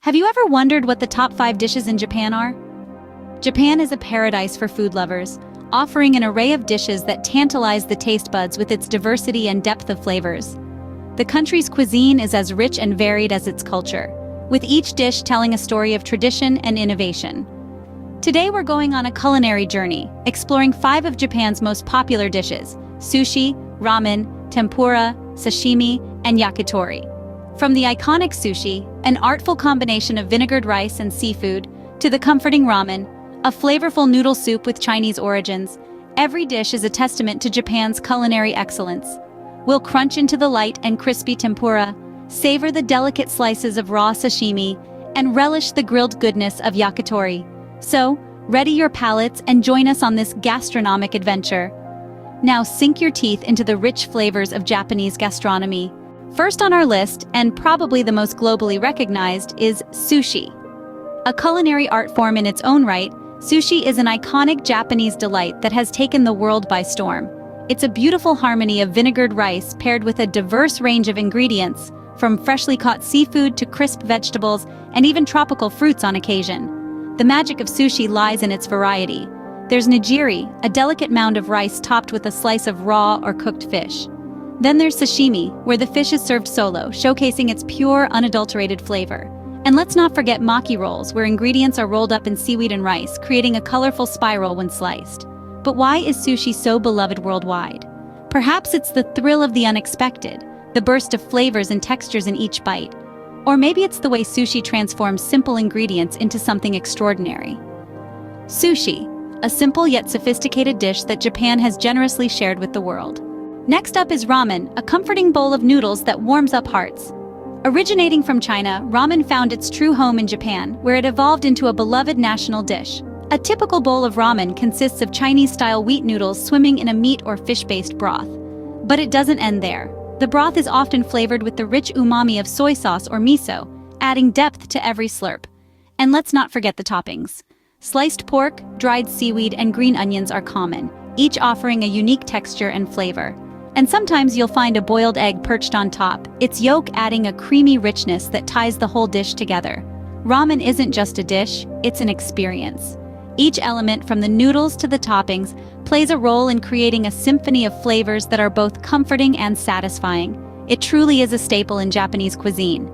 Have you ever wondered what the top 5 dishes in Japan are? Japan is a paradise for food lovers, offering an array of dishes that tantalize the taste buds with its diversity and depth of flavors. The country's cuisine is as rich and varied as its culture, with each dish telling a story of tradition and innovation. Today we're going on a culinary journey, exploring 5 of Japan's most popular dishes: sushi, ramen, tempura, sashimi, and yakitori. From the iconic sushi, an artful combination of vinegared rice and seafood, to the comforting ramen, a flavorful noodle soup with Chinese origins, every dish is a testament to Japan's culinary excellence. We'll crunch into the light and crispy tempura, savor the delicate slices of raw sashimi, and relish the grilled goodness of yakitori. So, ready your palates and join us on this gastronomic adventure. Now sink your teeth into the rich flavors of Japanese gastronomy. First on our list, and probably the most globally recognized, is sushi. A culinary art form in its own right, sushi is an iconic Japanese delight that has taken the world by storm. It's a beautiful harmony of vinegared rice paired with a diverse range of ingredients, from freshly caught seafood to crisp vegetables and even tropical fruits on occasion. The magic of sushi lies in its variety. There's nigiri, a delicate mound of rice topped with a slice of raw or cooked fish. Then there's sashimi, where the fish is served solo, showcasing its pure, unadulterated flavor. And let's not forget maki rolls, where ingredients are rolled up in seaweed and rice, creating a colorful spiral when sliced. But why is sushi so beloved worldwide? Perhaps it's the thrill of the unexpected, the burst of flavors and textures in each bite. Or maybe it's the way sushi transforms simple ingredients into something extraordinary. Sushi, a simple yet sophisticated dish that Japan has generously shared with the world. Next up is ramen, a comforting bowl of noodles that warms up hearts. Originating from China, ramen found its true home in Japan, where it evolved into a beloved national dish. A typical bowl of ramen consists of Chinese-style wheat noodles swimming in a meat or fish-based broth. But it doesn't end there. The broth is often flavored with the rich umami of soy sauce or miso, adding depth to every slurp. And let's not forget the toppings. Sliced pork, dried seaweed, and green onions are common, each offering a unique texture and flavor. And sometimes you'll find a boiled egg perched on top, its yolk adding a creamy richness that ties the whole dish together. Ramen isn't just a dish, it's an experience. Each element, from the noodles to the toppings, plays a role in creating a symphony of flavors that are both comforting and satisfying. It truly is a staple in Japanese cuisine.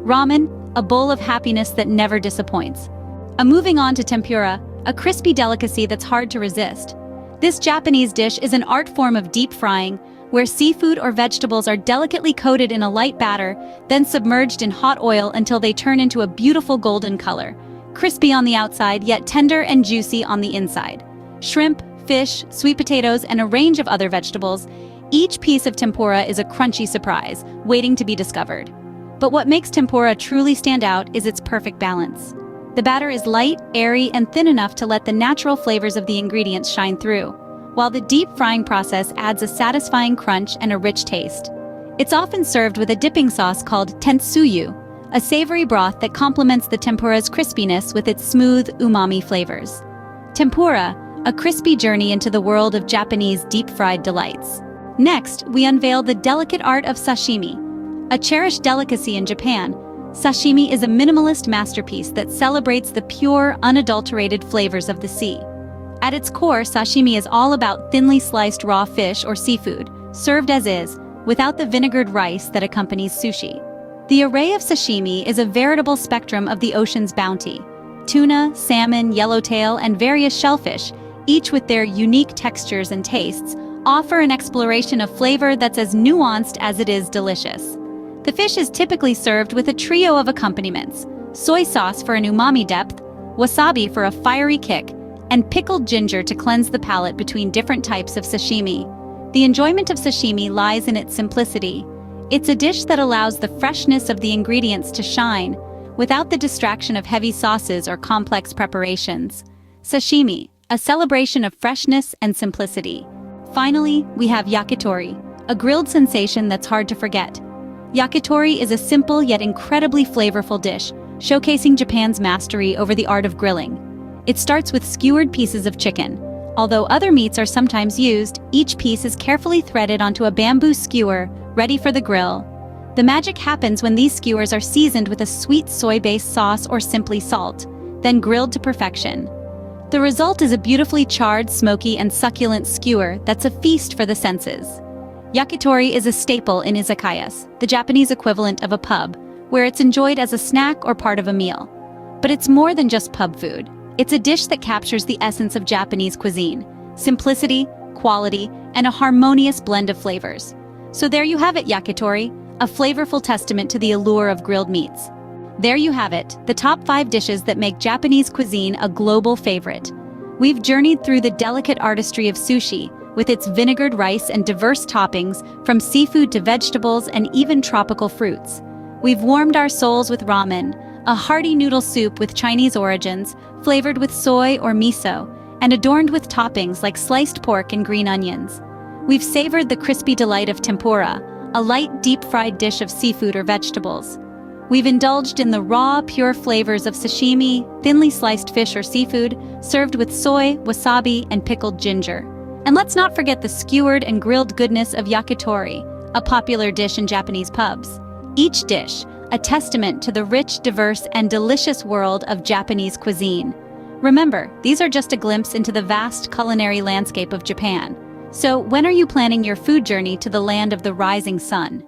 Ramen, a bowl of happiness that never disappoints. Moving on to tempura, a crispy delicacy that's hard to resist. This Japanese dish is an art form of deep frying, where seafood or vegetables are delicately coated in a light batter, then submerged in hot oil until they turn into a beautiful golden color. Crispy on the outside, yet tender and juicy on the inside. Shrimp, fish, sweet potatoes, and a range of other vegetables, each piece of tempura is a crunchy surprise, waiting to be discovered. But what makes tempura truly stand out is its perfect balance. The batter is light, airy, and thin enough to let the natural flavors of the ingredients shine through, while the deep frying process adds a satisfying crunch and a rich taste. It's often served with a dipping sauce called tentsuyu, a savory broth that complements the tempura's crispiness with its smooth, umami flavors. Tempura, a crispy journey into the world of Japanese deep-fried delights. Next, we unveil the delicate art of sashimi. A cherished delicacy in Japan, sashimi is a minimalist masterpiece that celebrates the pure, unadulterated flavors of the sea. At its core, sashimi is all about thinly sliced raw fish or seafood, served as is, without the vinegared rice that accompanies sushi. The array of sashimi is a veritable spectrum of the ocean's bounty. Tuna, salmon, yellowtail, and various shellfish, each with their unique textures and tastes, offer an exploration of flavor that's as nuanced as it is delicious. The fish is typically served with a trio of accompaniments: soy sauce for an umami depth, wasabi for a fiery kick, and pickled ginger to cleanse the palate between different types of sashimi. The enjoyment of sashimi lies in its simplicity. It's a dish that allows the freshness of the ingredients to shine, without the distraction of heavy sauces or complex preparations. Sashimi, a celebration of freshness and simplicity. Finally, we have yakitori, a grilled sensation that's hard to forget. Yakitori is a simple yet incredibly flavorful dish, showcasing Japan's mastery over the art of grilling. It starts with skewered pieces of chicken. Although other meats are sometimes used, each piece is carefully threaded onto a bamboo skewer, ready for the grill. The magic happens when these skewers are seasoned with a sweet soy-based sauce or simply salt, then grilled to perfection. The result is a beautifully charred, smoky, and succulent skewer that's a feast for the senses. Yakitori is a staple in izakayas, the Japanese equivalent of a pub, where it's enjoyed as a snack or part of a meal. But it's more than just pub food. It's a dish that captures the essence of Japanese cuisine: simplicity, quality, and a harmonious blend of flavors. So there you have it, yakitori, a flavorful testament to the allure of grilled meats. There you have it, the top 5 dishes that make Japanese cuisine a global favorite. We've journeyed through the delicate artistry of sushi, with its vinegared rice and diverse toppings, from seafood to vegetables and even tropical fruits. We've warmed our souls with ramen, a hearty noodle soup with Chinese origins, flavored with soy or miso, and adorned with toppings like sliced pork and green onions. We've savored the crispy delight of tempura, a light, deep-fried dish of seafood or vegetables. We've indulged in the raw, pure flavors of sashimi, thinly sliced fish or seafood, served with soy, wasabi, and pickled ginger. And let's not forget the skewered and grilled goodness of yakitori, a popular dish in Japanese pubs. Each dish, a testament to the rich, diverse, and delicious world of Japanese cuisine. Remember, these are just a glimpse into the vast culinary landscape of Japan. So, when are you planning your food journey to the land of the rising sun?